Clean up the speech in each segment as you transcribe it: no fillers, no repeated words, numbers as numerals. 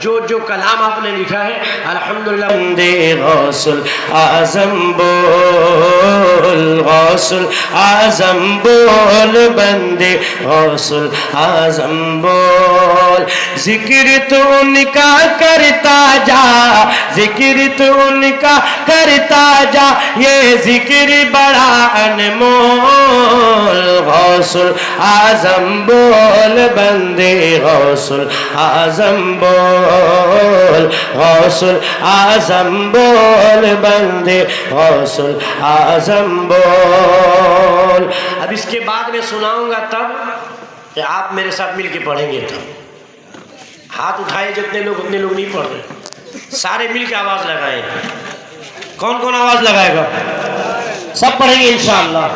جو کلام آپ نے لکھا ہے الحمدللہ بندے غوث الاعظم بول، غوث الاعظم بول، بندے غوث الاعظم بول، ذکر تو ان کا کرتا جا، ذکر تو ان کا کرتا جا، یہ ذکر بڑا انمول، غوث الاعظم بول، بندے غوث الاعظم بول، غوث الاعظم بول، بندے غوث الاعظم بول۔ اب اس کے بعد میں سناؤں گا تب کہ آپ میرے ساتھ مل کے پڑھیں گے تب۔ ہاتھ اٹھائے جتنے لوگ اتنے لوگ نہیں پڑھ رہے، سارے مل کے آواز لگائیں۔ کون کون آواز لگائے گا؟ سب پڑھیں گے انشاءاللہ،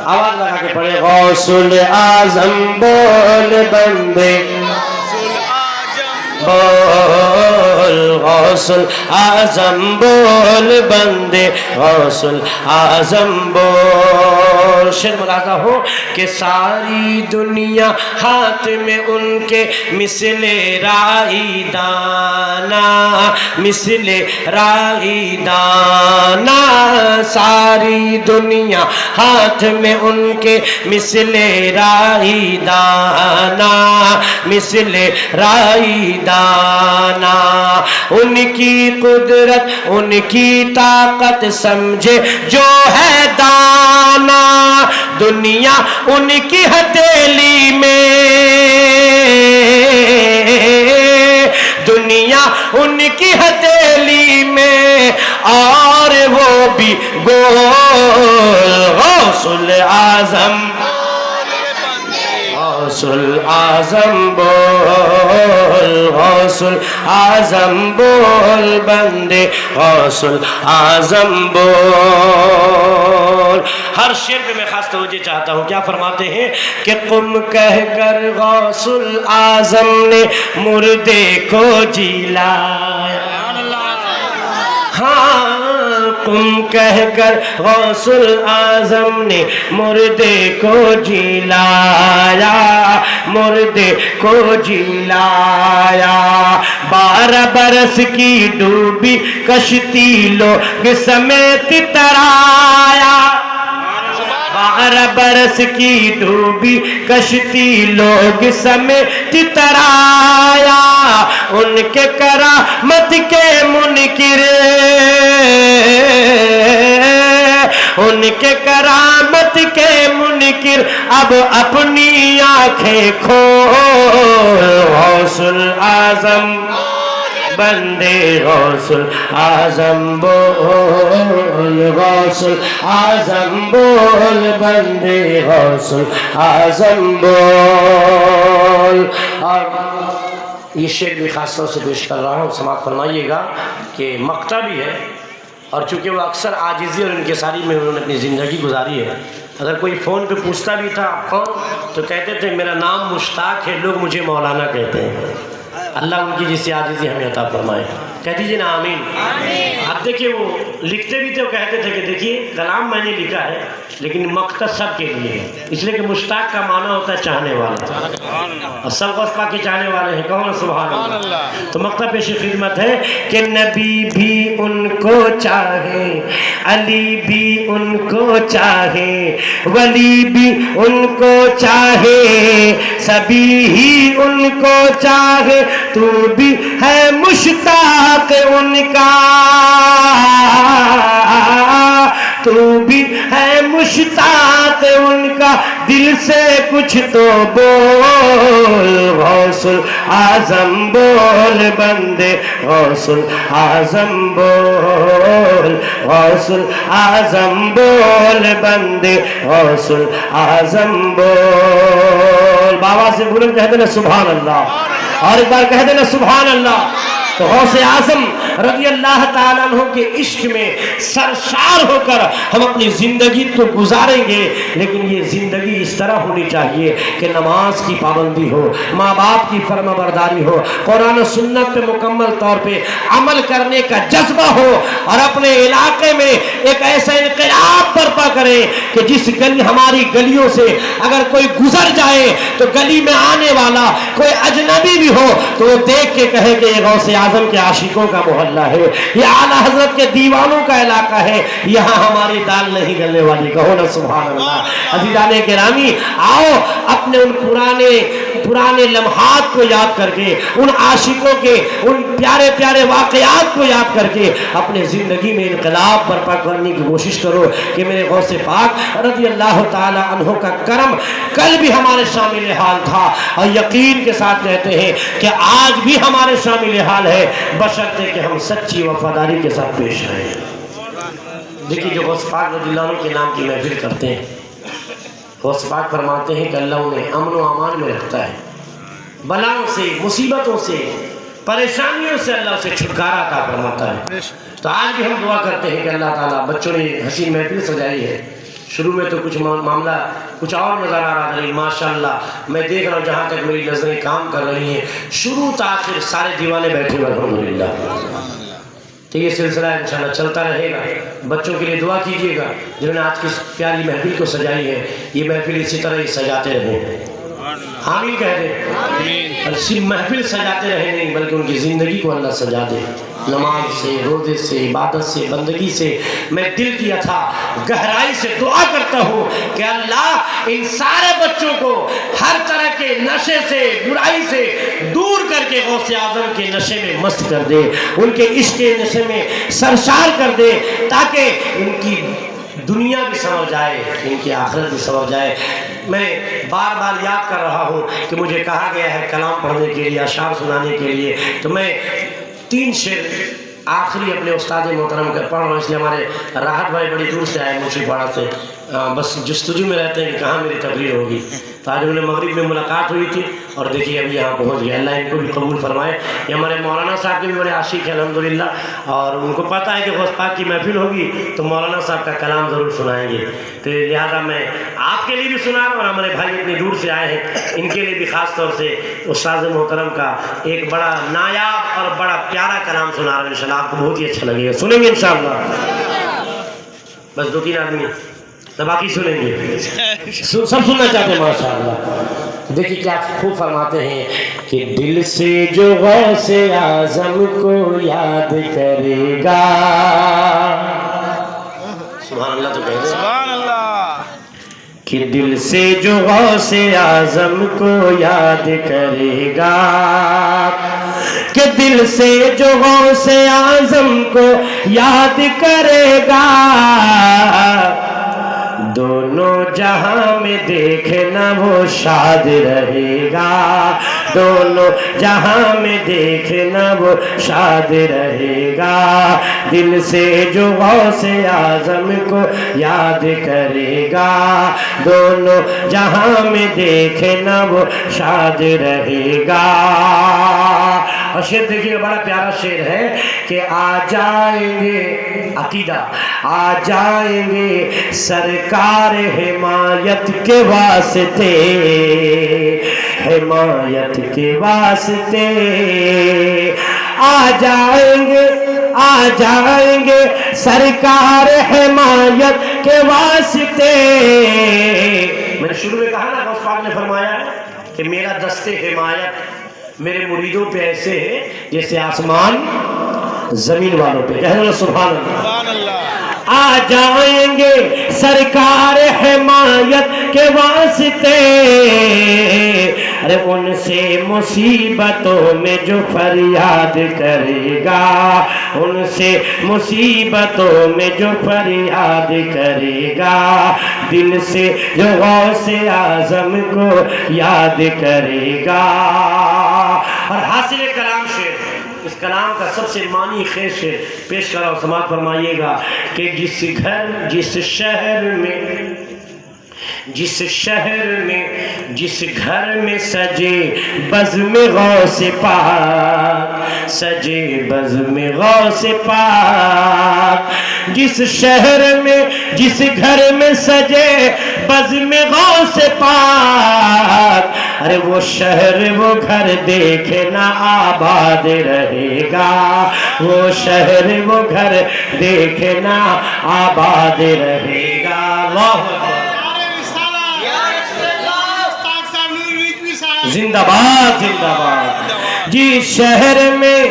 آواز لگا کے پڑھیں۔ غوث الاعظم بول، بندے بول، غوث الاعظم بول، بندے غوث الاعظم بول۔ شعر ملاحظہ ہو کہ ساری دنیا ہاتھ میں ان کے مثل رائی دانا، مثل رائی دانا، ساری دنیا ہاتھ میں ان کے مثل رائی دانا، مثل رائی دانا، ان کی قدرت ان کی طاقت سمجھے جو ہے دانا، دنیا ان کی ہتھیلی میں، دنیا ان کی ہتھیلی میں، اور وہ بھی گول، غوث الاعظم، غوث الاعظم بول، غوث الاعظم بول، بندے غوث الاعظم بول۔ ہر شعر پہ میں خاص توجہ چاہتا ہوں، کیا فرماتے ہیں کہ قم کہہ کر غوث الاعظم نے مردے کو جلایا، ہاں قم کہہ کر غوث الاعظم نے مردے کو جلایا، مردے کو جلایا، 12 برس کی ڈوبی کشتی لوگ سمیت ترایا، 12 برس کی ڈوبی کشتی لوگ سمیت ترایا، ان کے کرامت کے منکر، ان کے کرامت کے منکر اب اپنی آنکھیں کھول، غوث الاعظم بندے غوث الاعظم بول، غوث الاعظم بول، بندے غوث الاعظم بول۔ اور یہ شعر بھی خاص طور سے پیش کر رہا ہوں، سماعت فرمائیے گا کہ مقطع بھی ہے، اور چونکہ وہ اکثر عاجزی اور انکساری میں انہوں نے اپنی زندگی گزاری ہے۔ اگر کوئی فون پہ پوچھتا بھی تھا آپ کون، تو کہتے تھے میرا نام مشتاق ہے، لوگ مجھے مولانا کہتے ہیں۔ اللہ ان کی جیسی عاجزی ہمیں عطا فرمائے، کہہ دیجیے نا آمین۔ اب دیکھیے وہ لکھتے بھی تھے، وہ کہتے تھے کہ دیکھیے کلام میں نے لکھا ہے لیکن مقطع سب کے لیے ہے، اس لیے کہ مشتاق کا معنی ہوتا ہے چاہنے والا، اور سب غوث پاک کے چاہنے والے ہیں، کہو نا سبحان اللہ۔ تو مقطع پیش خدمت ہے کہ نبی بھی ان کو چاہے، علی بھی ان کو چاہے، ولی بھی ان کو چاہے، سبھی ہی ان کو چاہے، تو بھی ہے مشتاق ان کا، تو بھی ہے مشتاق ان کا، دل سے کچھ تو بول، غوث الاعظم بول، بندے غوث الاعظم بول، غوث الاعظم بول، بندے غوث الاعظم بول۔ بابا سے بولیں کہہ دینا سبحان اللہ، اور ایک بار کہہ دینا سبحان اللہ۔ تو غوث اعظم رضی اللہ تعالیٰ عنہ کے عشق میں سرشار ہو کر ہم اپنی زندگی تو گزاریں گے، لیکن یہ زندگی اس طرح ہونی چاہیے کہ نماز کی پابندی ہو، ماں باپ کی فرما برداری ہو، قرآن و سنت پہ مکمل طور پہ عمل کرنے کا جذبہ ہو، اور اپنے علاقے میں ایک ایسا انقلاب برپا کریں کہ جس گلی ہماری گلیوں سے اگر کوئی گزر جائے تو گلی میں آنے والا کوئی اجنبی بھی ہو تو وہ دیکھ کے کہے کہ یہ غوث اعظم کے عاشقوں کا محلہ ہے، یہ اعلیٰ حضرت کے دیوانوں کا علاقہ ہے، یہاں ہماری دال نہیں گلنے والی، کہو نا سبحان اللہ۔ عزیزان گرامی، آؤ اپنے ان پرانے لمحات کو یاد کر کے، ان عاشقوں کے ان پیارے پیارے واقعات کو یاد کر کے اپنے زندگی میں انقلاب برپا کرنے کی کوشش کرو کہ میرے غوث پاک رضی اللہ تعالی عنہ کا کرم کل بھی ہمارے شامل حال تھا، اور یقین کے ساتھ کہتے ہیں کہ آج بھی ہمارے شامل حال ہے، بشرطے کہ ہم سچی وفاداری کے ساتھ پیش آئیں۔ دیکھیے جو غوث پاک رضی اللہ عنہ کے نام کی محفل کرتے ہیں، غوث پاک فرماتے ہیں کہ اللہ انہیں امن و امان میں رکھتا ہے، بلاؤں سے، مصیبتوں سے، پریشانیوں سے اللہ اسے چھٹکارا عطا فرماتا ہے۔ تو آج بھی ہم دعا کرتے ہیں کہ اللہ تعالیٰ، بچوں نے حسین محفل سجائی ہے، شروع میں تو کچھ معاملہ کچھ اور نظر آ رہا تھا، ماشاءاللہ میں دیکھ رہا ہوں جہاں تک میری نظریں کام کر رہی ہیں، شروع تا آخر سارے دیوانے بیٹھے ہوئے الحمدللہ۔ تو یہ سلسلہ انشاءاللہ چلتا رہے گا۔ بچوں کے لیے دعا کیجیے گا جنہوں نے آج کی پیاری محفل کو سجائی ہے، یہ محفل اسی طرح ہی سجاتے رہیں، آمین کہہ دیں، اور صرف محفل سجاتے رہے نہیں بلکہ ان کی زندگی کو اللہ سجا دے، نماز سے، روزے سے، عبادت سے، بندگی سے۔ میں دل کی تھا گہرائی سے دعا کرتا ہوں کہ اللہ ان سارے بچوں کو ہر طرح کے نشے سے، برائی سے دور کر کے غوث اعظم کے نشے میں مست کر دے، ان کے عشق کے نشے میں سرشار کر دے، تاکہ ان کی دنیا بھی سمجھ جائے، ان کی آخرت بھی سمجھ جائے۔ میں بار بار یاد کر رہا ہوں کہ مجھے کہا گیا ہے کلام پڑھنے کے لیے، اشعار سنانے کے لیے، تو میں 3 شعر آخری اپنے استاد محترم کا پڑھ رہا ہوں، اس لیے ہمارے راحت بھائی بڑی دور سے آئے مجھے پڑھا سے، بس جستجو میں رہتے ہیں کہ کہاں میری تقریر ہوگی۔ تو آج انہیں مغرب میں ملاقات ہوئی تھی اور دیکھیے ابھی یہاں پہنچ گیا، اللہ ان کو بھی قبول فرمائے۔ یہ ہمارے مولانا صاحب کے بھی بڑے عاشق ہیں الحمدللہ، اور ان کو پتہ ہے کہ غوث پاک کی محفل ہوگی تو مولانا صاحب کا کلام ضرور سنائیں گے، تو لہٰذا میں آپ کے لیے بھی سنا رہا ہوں، اور ہمارے بھائی اتنی دور سے آئے ہیں ان کے لیے بھی خاص طور سے استاد محترم کا ایک بڑا نایاب اور بڑا پیارا کلام سنا رہا ہوں، انشاءاللہ آپ کو بہت ہی اچھا لگے گا، سنیں گے انشاءاللہ؟ بس 2-3 آدمی تو باقی سنیں گے، سب سننا چاہتے ہیں ماشاءاللہ۔ دیکھیے کیا خوب فرماتے ہیں کہ دل سے جو غوث اعظم کو یاد کرے گا، سبحان اللہ تو کہہ دیں، سبحان اللہ، کہ دل سے جو غوث اعظم کو یاد کرے گا، کہ دل سے جو غوث اعظم کو یاد کرے گا، دونوں جہاں میں دیکھنا وہ شاد رہے گا، دونوں جہاں میں دیکھنا وہ شاد رہے گا، دل سے جو غوث اعظم کو یاد کرے گا، دونوں جہاں میں دیکھنا وہ شاد رہے گا۔ اور شعر دیکھیے بڑا پیارا شعر ہے کہ آ جائیں گے، عقیدہ، آ جائیں گے سرکار حمایت کے واسطے، حمایت کے واسطے، آ جائیں گے، آ جائیں گے سرکار حمایت کے واسطے۔ میں نے شروع میں کہا نا غوث پاک نے فرمایا کہ میرا دست حمایت میرے مریدوں پہ ایسے ہے جیسے آسمان زمین والوں پہ، کہہ رہے سبحان اللہ۔ آ جائیں گے سرکار حمایت کے واسطے، ارے ان سے مصیبتوں میں جو فریاد کرے گا، ان سے مصیبتوں میں جو فریاد کرے گا، دل سے جو غوث اعظم کو یاد کرے گا۔ اور حاصل کلام شعر، اس کلام کا سب سے معنی خیز شعر پیش کرا اور سماعت فرمائیے گا کہ جس گھر میں سجے بزم غوث پاک، سجے بزم غوث پاک، جس شہر میں جس گھر میں سجے بزم غوث پاک، ارے وہ شہر وہ گھر دیکھنا آباد رہے گا، وہ شہر وہ گھر دیکھنا آباد رہے گا۔ اللہ زندہ باد زندہ باد۔ جس شہر میں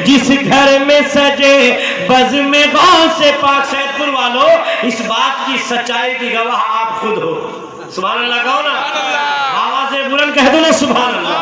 جس گھر میں سجے بزم غوث پاک، سید پور والو اس بات کی سچائی کی گواہ آپ خود ہو۔ سبحان اللہ کہو نا، آواز بلند کہہ دو نا سبحان اللہ۔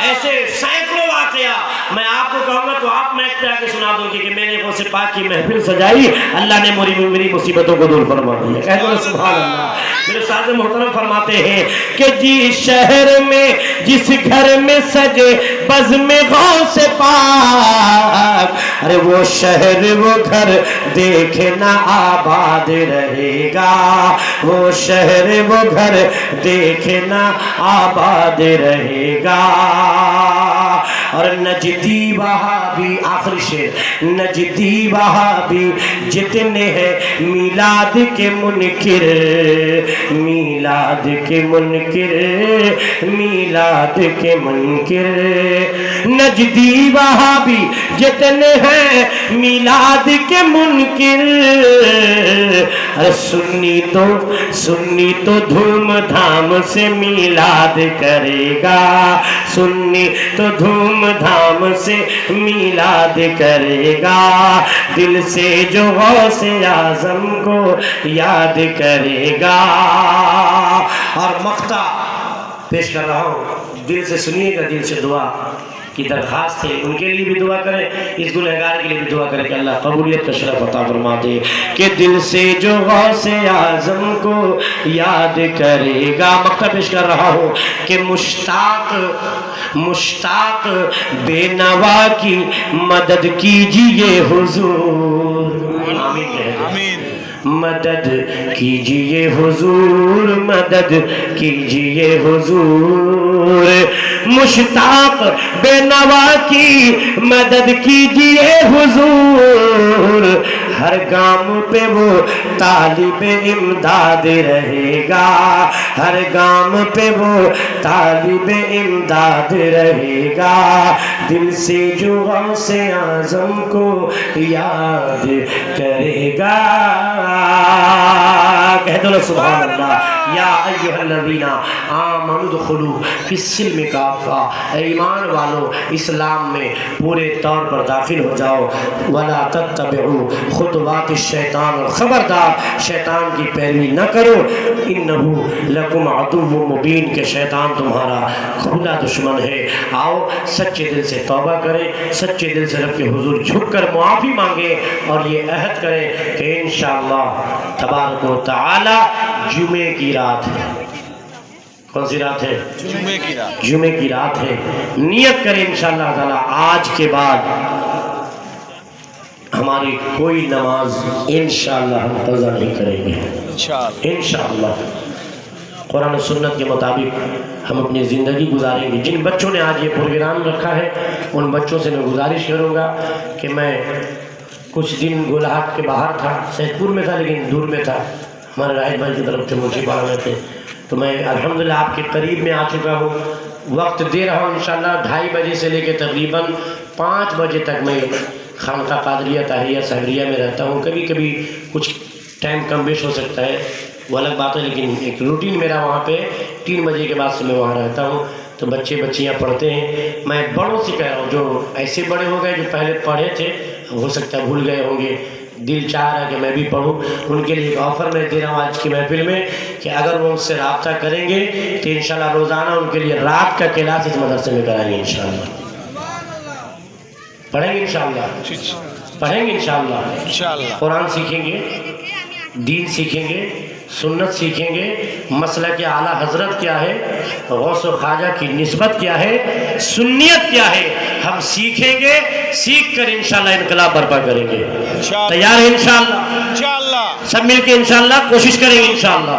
ایسے سینکڑوں واقعہ میں آپ کو کہوں گا تو آپ میں ایک آگے سنا دوں گی کہ میں نے غوث پاک کی محفل سجائی، اللہ نے میری مصیبتوں کو دور فرما دیا۔ کہہ دو نا سبحان اللہ۔ میرے ساتھ محترم فرماتے ہیں کہ جس شہر میں جس گھر میں سجے بزم غوث پاک، ارے وہ شہر وہ گھر دیکھنا آباد رہے گا، وہ شہر وہ گھر دیکھنا آباد رہے گا۔ اور نجدی وہابی، آخری شعر، نجدی وہابی جتنے ہیں میلاد کے منکر، میلاد کے منکر، میلاد کے منکر، نجدی وہابی جتنے ہیں میلاد کے منکر، سنی تو دھوم دھام سے میلاد کرے گا، سنی تو دھوم دھام سے میلاد کرے گا، دل سے جو غوث اعظم کو یاد کرے گا۔ اور مقطع پیش کر رہا ہوں، دل سے سنیے گا، دل سے دعا کی درخواست ہے، ان کے لیے بھی دعا کریں، اس گنہگار کے لیے بھی دعا کریں کہ اللہ قبولیت کا شرف عطا فرما دے، کہ دل سے جو غوث اعظم کو یاد کرے گا۔ مقطع پیش کر رہا ہوں کہ مشتاق بے نوا کی مدد کیجئے حضور، آمین، مدد کیجئے حضور، مدد کیجئے حضور، مشتاق بے نوا کی مدد کیجئے حضور، ہر گام پہ وہ طالب امداد رہے گا، ہر گام پہ وہ طالب امداد رہے گا، دل سے جو غوث اعظم کو یاد کرے گا۔ کہہ دو سبحان اللہ۔ یا ایھا الذین آمنوا ادخلوا فی السلم کافہ، اے ایمان والو اسلام میں پورے طور پر داخل ہو جاؤ، ولا تتبعوا خطوات الشیطان، خبردار شیطان کی پیروی نہ کرو، انہ لکم عدو مبین، کہ شیطان تمہارا کھلا دشمن ہے۔ آؤ سچے دل سے توبہ کریں، سچے دل سے رب کے حضور جھک کر معافی مانگیں، اور یہ عہد کریں کہ انشاءاللہ تبارک و تعالی جمعے کی رات ہے۔ کون سی رات ہے؟ جمعے کی رات ہے۔ نیت کریں انشاءاللہ تعالی آج کے بعد ہماری کوئی نماز انشاءاللہ ہم قضا نہیں کریں گے، انشاءاللہ قرآن و سنت کے مطابق ہم اپنی زندگی گزاریں گے۔ جن بچوں نے آج یہ پروگرام رکھا ہے ان بچوں سے میں گزارش کروں گا کہ میں کچھ دن گولہاٹ کے باہر تھا، سید پور میں تھا لیکن دور میں تھا، ہمارے راہد بھائی کی طرف سے مجھے پڑھ رہے تھے، تو میں الحمدللہ آپ کے قریب میں آ چکا ہوں، وقت دے رہا ہوں انشاءاللہ 2:30 بجے سے لے کے تقریباً 5 بجے تک میں خانقاہ قادریہ طاہریہ صابریہ میں رہتا ہوں۔ کبھی کبھی کچھ ٹائم کم بیش ہو سکتا ہے، وہ الگ بات ہے، لیکن ایک روٹین میرا وہاں پہ 3 بجے کے بعد سے میں وہاں رہتا ہوں، تو بچے بچیاں پڑھتے ہیں۔ میں بڑوں سے کہہ رہا ہوں، جو ایسے بڑے ہو گئے جو پہلے پڑھے تھے ہو سکتا ہے بھول گئے ہوں گے، دل چاہ رہا ہے کہ میں بھی پڑھوں، ان کے لیے ایک آفر میں دے رہا ہوں آج کی محفل میں کہ اگر وہ مجھ سے رابطہ کریں گے تو انشاءاللہ روزانہ ان کے لیے رات کا کلاس اس مدرسے میں کرائیں گے انشاءاللہ۔ پڑھیں گے انشاءاللہ، پڑھیں گے انشاءاللہ، قرآن سیکھیں گے، دین سیکھیں گے، سنت سیکھیں گے، مسلک اعلیٰ حضرت کیا ہے، غوث و خواجہ کی نسبت کیا ہے، سنیت کیا ہے، ہم سیکھیں گے، سیکھ کر انشاءاللہ انقلاب برپا کریں گے۔ تیار ہے انشاءاللہ؟ سب مل کے انشاءاللہ کوشش کریں گے انشاءاللہ۔